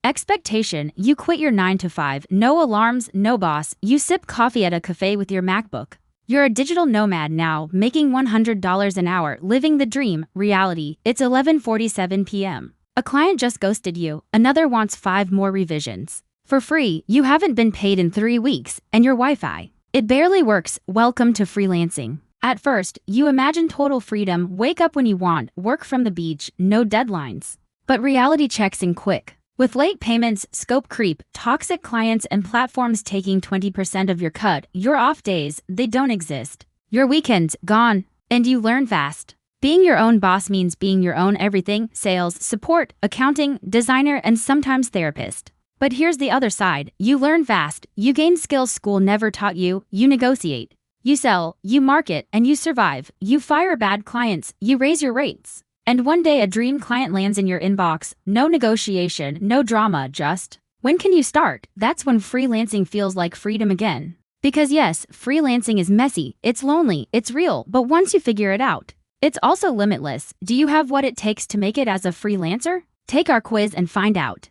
Expectation: you quit your 9 to 5, no alarms, no boss, you sip coffee at a cafe with your MacBook. You're a digital nomad now, making $100 an hour, living the dream. Reality: it's 11:47 p.m. A client just ghosted you, another wants 5 more revisions. For free, you haven't been paid in 3 weeks, and your Wi-Fi, it barely works. Welcome to freelancing. At first, you imagine total freedom, wake up when you want, work from the beach, no deadlines. But reality checks in quick. With late payments, scope creep, toxic clients, and platforms taking 20% of your cut, your off days, they don't exist. Your weekends, gone. And you learn fast. Being your own boss means being your own everything: sales, support, accounting, designer, and sometimes therapist. But here's the other side: you learn fast, you gain skills school never taught you, you negotiate, you sell, you market, and you survive. You fire bad clients, you raise your rates. And one day a dream client lands in your inbox. No negotiation, no drama, just, when can you start? That's when freelancing feels like freedom again. Because yes, freelancing is messy, it's lonely, it's real, but once you figure it out, it's also limitless. Do you have what it takes to make it as a freelancer? Take our quiz and find out.